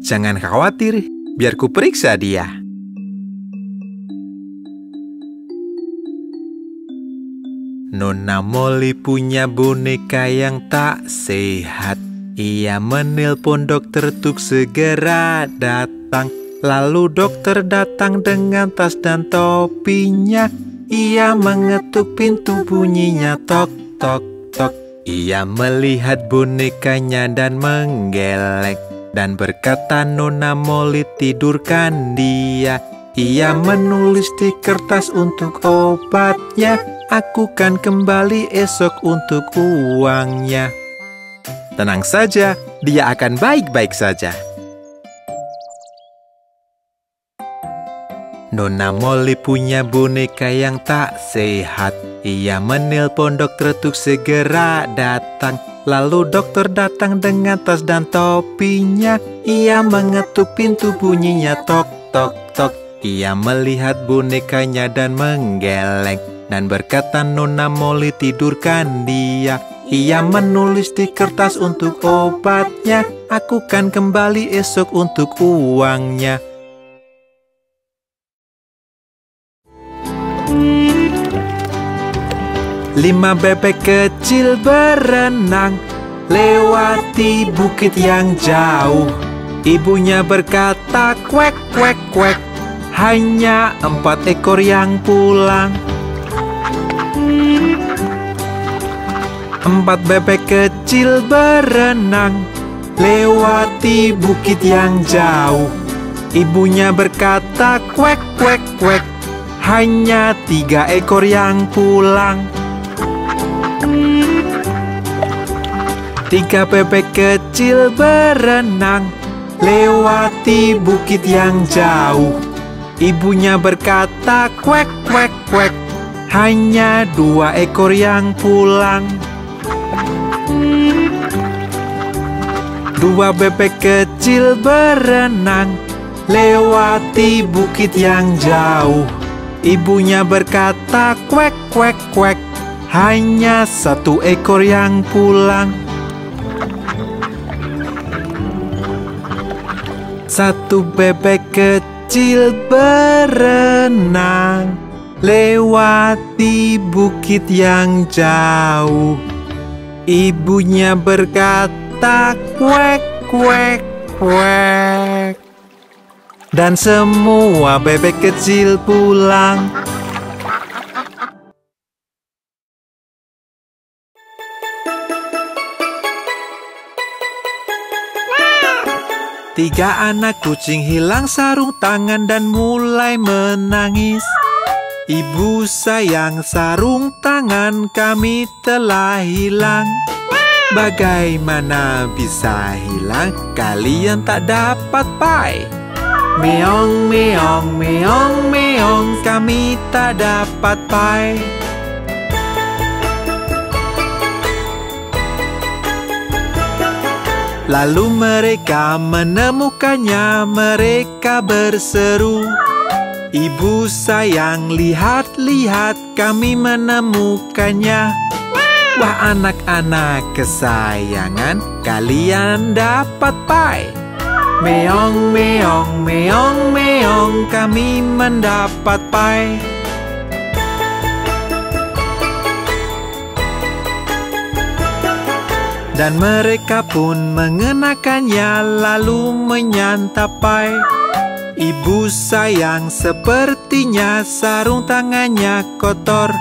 Jangan khawatir, biar ku periksa dia. Nona Molly punya boneka yang tak sehat. Ia menelpon dokter untuk segera datang. Lalu dokter datang dengan tas dan topinya. Ia mengetuk pintu, bunyinya tok tok tok. Ia melihat bonekanya dan menggeleng dan berkata, Nona Molly, tidurkan dia. Ia menulis di kertas untuk obatnya. Aku kan kembali esok untuk uangnya. Tenang saja, dia akan baik-baik saja. Nona Molly punya boneka yang tak sehat. Ia menelpon dokter untuk segera datang. Lalu dokter datang dengan tas dan topinya. Ia mengetuk pintu, bunyinya tok tok tok. Ia melihat bonekanya dan menggeleng dan berkata, Nona Molly, tidurkan dia. Ia menulis di kertas untuk obatnya. Aku kan kembali esok untuk uangnya. Lima bebek kecil berenang lewati bukit yang jauh. Ibunya berkata, kwek kwek kwek. Hanya 4 ekor yang pulang. 4 bebek kecil berenang lewati bukit yang jauh. Ibunya berkata, kwek kwek kwek. Hanya 3 ekor yang pulang. 3 bebek kecil berenang lewati bukit yang jauh. Ibunya berkata, kwek kwek kwek. Hanya 2 ekor yang pulang. 2 bebek kecil berenang lewati bukit yang jauh. Ibunya berkata, kwek kwek kwek. Hanya 1 ekor yang pulang. 1 bebek kecil berenang lewati bukit yang jauh. Ibunya berkata, kwek kwek kwek. Dan semua bebek kecil pulang. Tiga anak kucing hilang sarung tangan dan mulai menangis. Ibu sayang, sarung tangan kami telah hilang. Bagaimana bisa hilang? Kalian tak dapat pai. Meong, meong, meong, meong, kami tak dapat pai. Lalu mereka menemukannya, mereka berseru, Ibu sayang, lihat-lihat kami menemukannya. Wah anak-anak kesayangan, kalian dapat pai. Meong, meong, meong, meong, kami mendapat pai. Dan mereka pun mengenakannya lalu menyantap pai. Ibu sayang, sepertinya sarung tangannya kotor.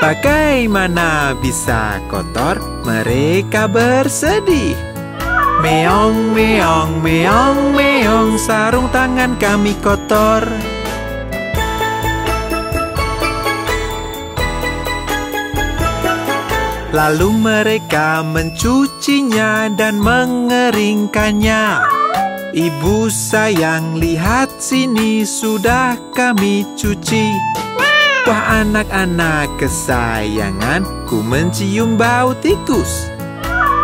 Bagaimana bisa kotor? Mereka bersedih. Meong, meong, meong, meong, sarung tangan kami kotor. Lalu mereka mencucinya dan mengeringkannya. Ibu sayang, lihat sini sudah kami cuci. Wah anak-anak kesayangan, ku mencium bau tikus.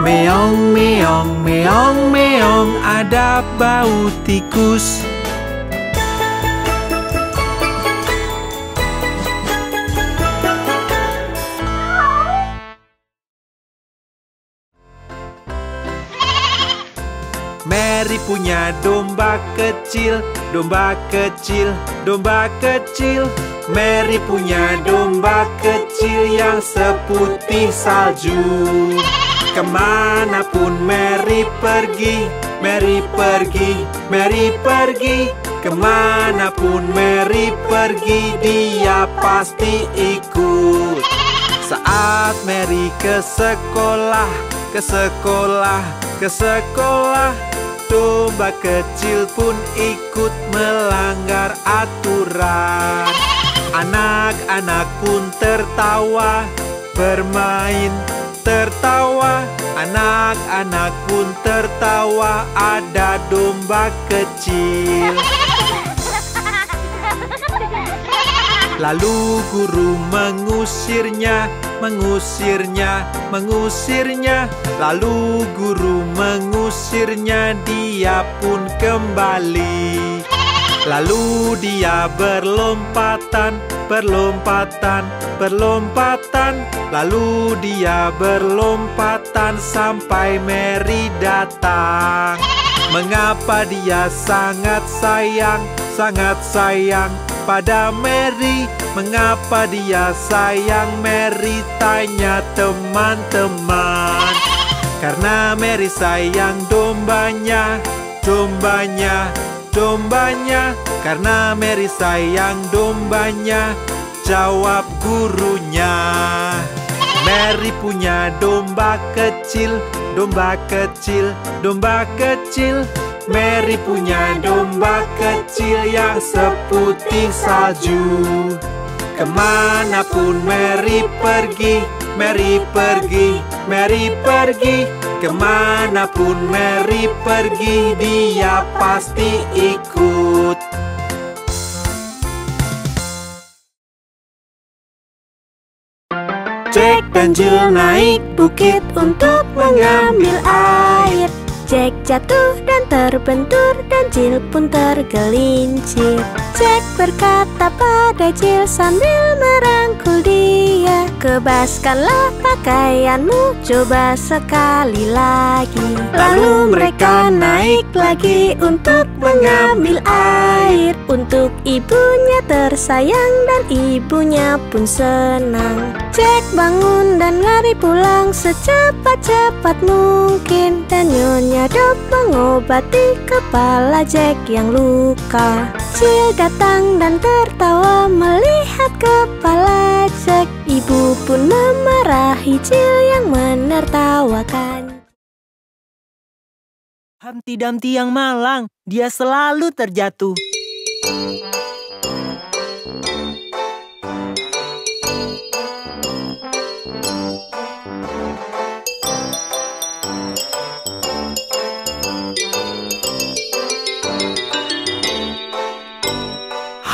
Meong, meong, meong, meong, ada bau tikus. Mary punya domba kecil, domba kecil, domba kecil. Mary punya domba kecil yang seputih salju. Kemanapun Mary pergi, Mary pergi, Mary pergi. Kemanapun Mary pergi, dia pasti ikut. Saat Mary ke sekolah, ke sekolah, ke sekolah, domba kecil pun ikut melanggar aturan. Anak-anak pun tertawa, bermain, tertawa. Anak-anak pun tertawa, ada domba kecil. Lalu guru mengusirnya, mengusirnya, mengusirnya. Lalu guru mengusirnya, dia pun kembali. Lalu dia berlompatan, berlompatan, berlompatan. Lalu dia berlompatan sampai Mary datang. Mengapa dia sangat sayang, sangat sayang pada Mary? Mengapa dia sayang Mary? Tanya teman-teman. Karena Mary sayang dombanya, dombanya, dombanya. Karena Mary sayang dombanya, jawab gurunya. Mary punya domba kecil, domba kecil, domba kecil. Mary punya domba kecil yang seputih salju. Kemanapun Mary pergi, Mary pergi, Mary pergi. Kemanapun Mary pergi, dia pasti ikut. Jack dan Jill naik bukit untuk mengambil air. Jack jatuh dan terbentur dan Jill pun tergelincir. Jack berkata pada Jill sambil merangkul dia, "Kebaskanlah pakaianmu, coba sekali lagi." Lalu mereka naik lagi untuk mengambil air. Untuk ibunya tersayang dan ibunya pun senang. Jack bangun dan lari pulang secepat-cepat mungkin. Dan Nyonya Dog mengobati kepala Jack yang luka. Jill datang dan tertawa melihat kepala Jack. Ibu pun memarahi Jill yang menertawakan. Humpty Dumpty yang malang, dia selalu terjatuh.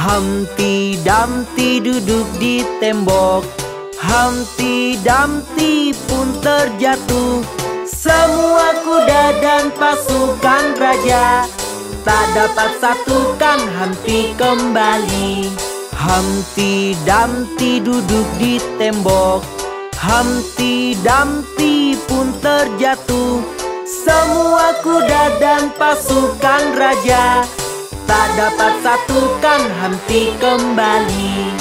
Humpty Dumpty duduk di tembok. Humpty Dumpty pun terjatuh. Semua kuda dan pasukan raja tak dapat satukan Humpty kembali. Humpty Dumpty duduk di tembok. Humpty Dumpty pun terjatuh. Semua kuda dan pasukan raja tak dapat satukan Humpty kembali.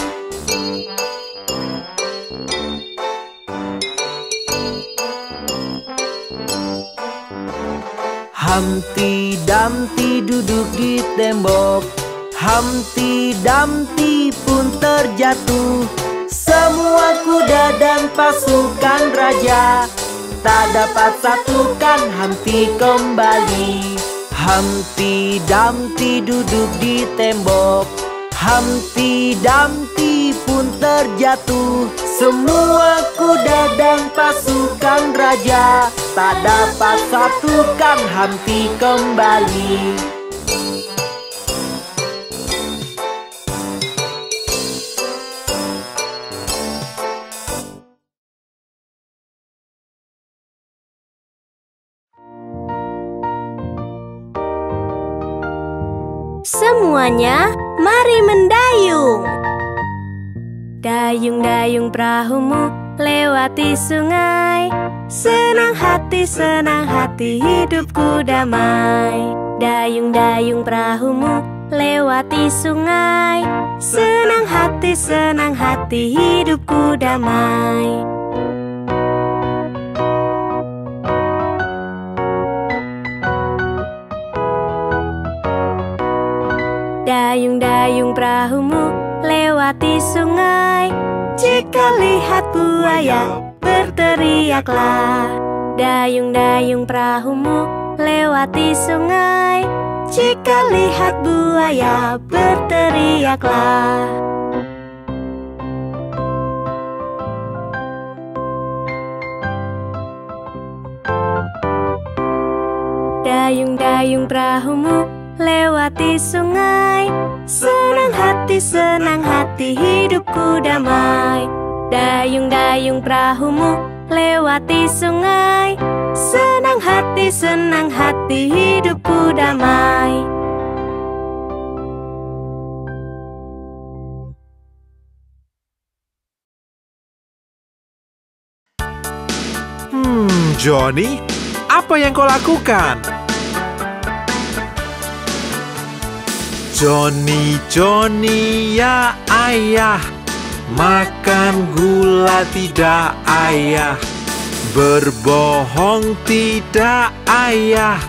Humpty Dumpty duduk di tembok. Humpty Dumpty pun terjatuh. Semua kuda dan pasukan raja tak dapat satukan Humpty kembali. Humpty Dumpty duduk di tembok. Humpty Dumpty pun terjatuh. Semua kuda dan pasukan raja tak dapat satukan Humpty kembali. Semuanya, mari mendayung. Dayung-dayung perahumu lewati sungai. Senang hati hidupku damai. Dayung-dayung perahumu lewati sungai. Senang hati hidupku damai. Dayung-dayung perahumu lewati sungai. Jika lihat buaya, berteriaklah. Dayung-dayung perahumu lewati sungai. Jika lihat buaya, berteriaklah. Dayung-dayung perahumu lewati sungai. Senang hati hidupku damai. Dayung-dayung perahumu lewati sungai. Senang hati hidupku damai. Johnny, apa yang kau lakukan? Johnny, Johnny, ya ayah, makan gula tidak ayah, berbohong tidak ayah,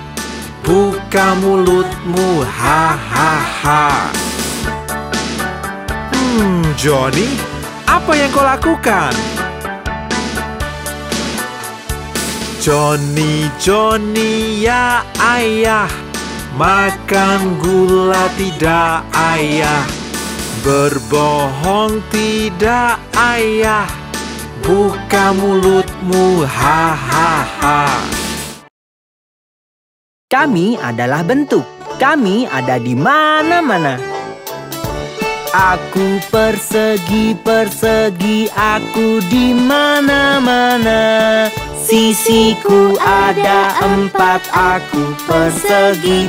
buka mulutmu, ha. Johnny, apa yang kau lakukan? Johnny, Johnny, ya ayah, makan gula tidak ayah, berbohong tidak ayah, buka mulutmu, ha. Kami adalah bentuk. Kami ada di mana-mana. Aku persegi, aku di mana-mana. Sisiku ada 4, aku persegi.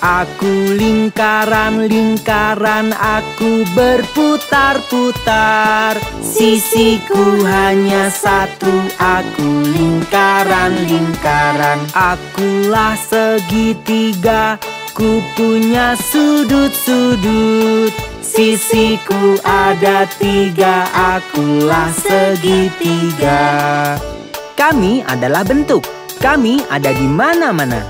Aku lingkaran, aku berputar-putar. Sisiku hanya 1, aku lingkaran. Akulah segitiga, ku punya sudut-sudut. Sisiku ada 3, akulah segitiga. Kami adalah bentuk. Kami ada di mana-mana.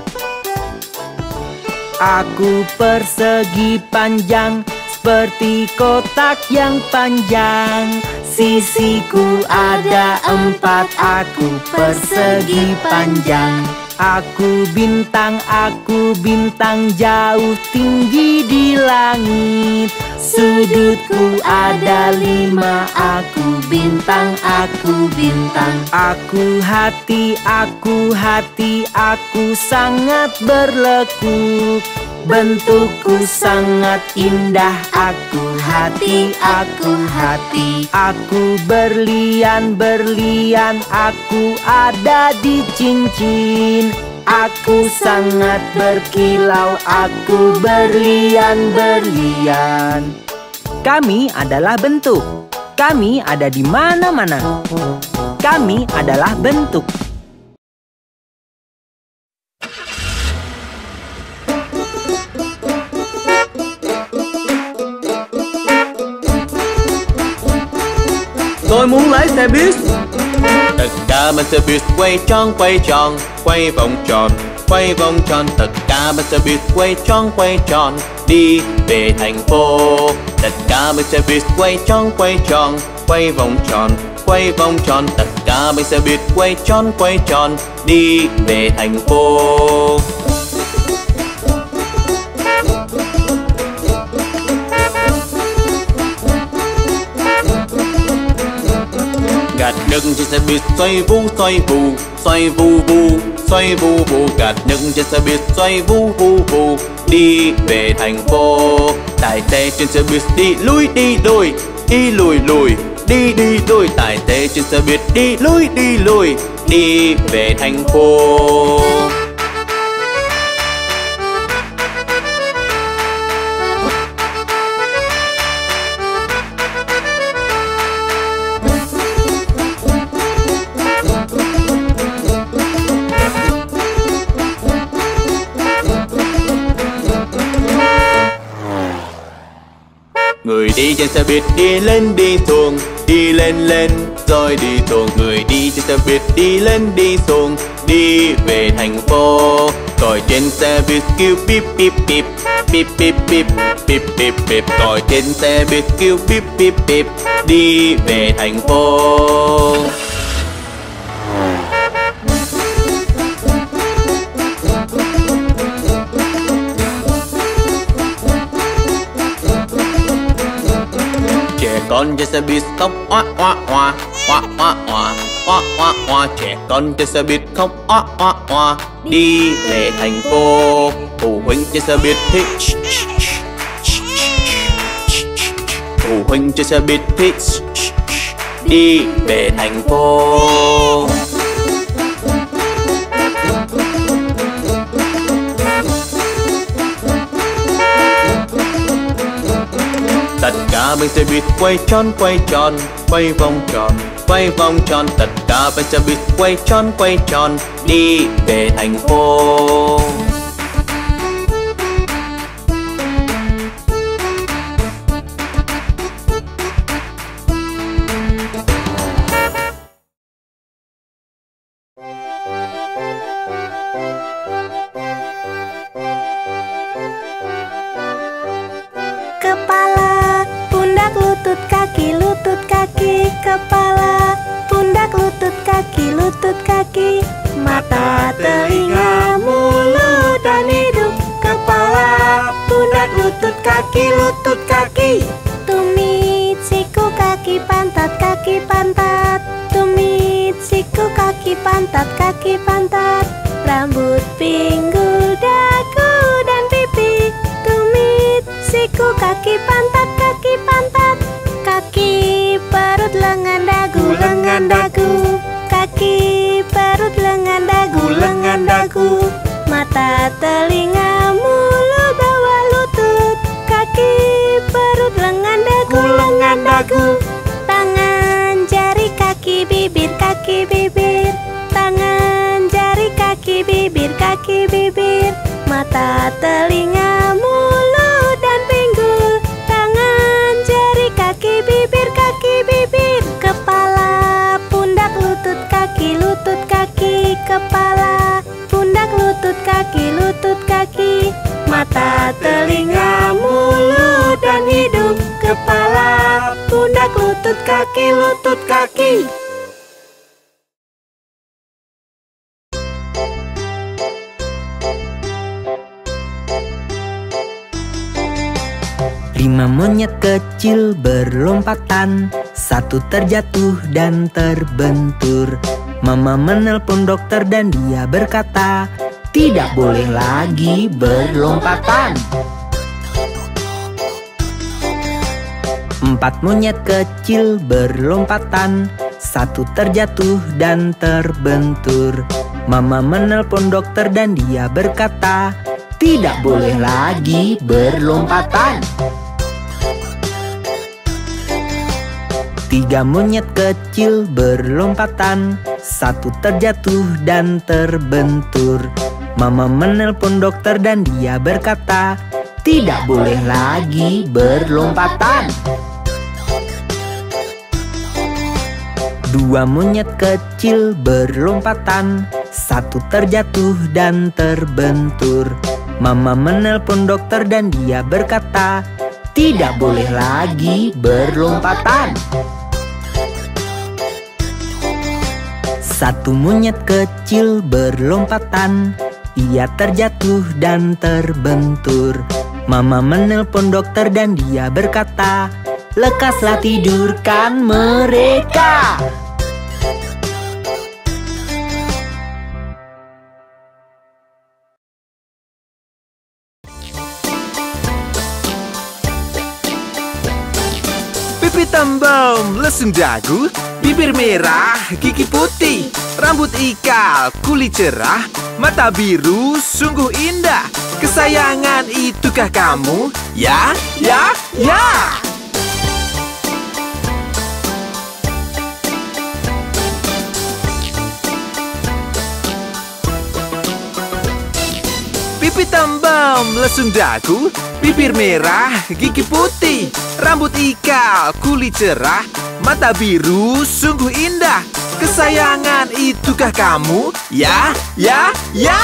Aku persegi panjang, seperti kotak yang panjang. Sisiku ada 4, aku persegi panjang. Aku bintang jauh tinggi di langit. Sudutku ada 5, aku bintang. Aku hati, aku sangat berlekuk. Bentukku sangat indah, aku hati. Aku berlian, aku ada di cincin. Aku sangat berkilau, aku berlian. Kami adalah bentuk. Kami ada di mana-mana. Kami adalah bentuk. Tôi muốn lái xe buýt. Tất cả bên xe buýt quay tròn, quay vòng tròn. Tất cả bên xe buýt quay tròn, đi về thành phố. Tất cả bên xe buýt quay tròn, quay vòng tròn. Tất cả bên xe buýt quay tròn, đi về thành phố. Gạt nước trên xe buýt xoay vu, gạt nước trên xe buýt xoay vu, đi về thành phố. Tài xế trên xe buýt đi lui đi lùi, đi lùi. Tài xế trên xe buýt đi lui, đi về thành phố. đi trên xe buýt đi lên đi xuống, đi lên lên rồi đi xuống. Người đi trên xe buýt đi lên đi xuống, đi về thành phố. Còi trên xe buýt kêu bíp bíp bíp, bíp bíp bíp, bíp bíp bíp. Còi trên xe buýt kêu bíp bíp bíp, đi về thành phố. Trẻ con trên xe buýt khóc oa oa oa, oa oa oa, oa oa oa. Trẻ con trên xe buýt khóc oa oa oa, đi về thành phố. Phụ huynh trên xe buýt thích, phụ huynh trên xe buýt thích, đi về thành phố. Tất cả bên xe buýt quay tròn quay tròn, quay vòng tròn, quay vòng tròn. Tất cả bên xe buýt quay tròn, đi về thành phố. Kepala, pundak, lutut, kaki, kepala, pundak, lutut, kaki, mata, telinga, mulut, dan hidung. Kepala, pundak, lutut, kaki, tumit, siku, kaki, pantat, tumit, siku, kaki, pantat, rambut, pinggul, dagu, dan pipi. Tumit, siku, kaki, pantat, kaki, perut, lengan, dagu, kaki, perut, lengan, dagu, mata, telinga, mulut, bawah lutut, kaki, perut, lengan, dagu, tangan, jari, kaki, bibir, tangan, jari, kaki, bibir, mata, telinga, mulut, dan pinggul, tangan, jari, kaki, bibir, kepala, pundak, lutut, kaki, kepala, pundak, lutut, kaki, mata, telinga, mulut, dan hidung. Kepala, pundak, lutut, kaki. 5 monyet kecil berlompatan, satu terjatuh dan terbentur. Mama menelpon dokter dan dia berkata, tidak boleh lagi berlompatan. 4 monyet kecil berlompatan, satu terjatuh dan terbentur. Mama menelpon dokter dan dia berkata, tidak boleh lagi berlompatan. 3 monyet kecil berlompatan, satu terjatuh dan terbentur. Mama menelpon dokter dan dia berkata, tidak boleh lagi berlompatan. 2 monyet kecil berlompatan, satu terjatuh dan terbentur. Mama menelpon dokter dan dia berkata, tidak boleh lagi berlompatan. 1 monyet kecil berlompatan, ia terjatuh dan terbentur. Mama menelpon dokter dan dia berkata, lekaslah tidurkan mereka. Pipi tembem, lesung dagu, bibir merah, gigi putih, rambut ikal, kulit cerah, mata biru, sungguh indah. Kesayangan itukah kamu? Ya, ya, ya. pipi tembem, lesung dagu, bibir merah, gigi putih, rambut ikal, kulit cerah, mata biru, sungguh indah. Kesayangan itukah kamu? Ya, ya, ya!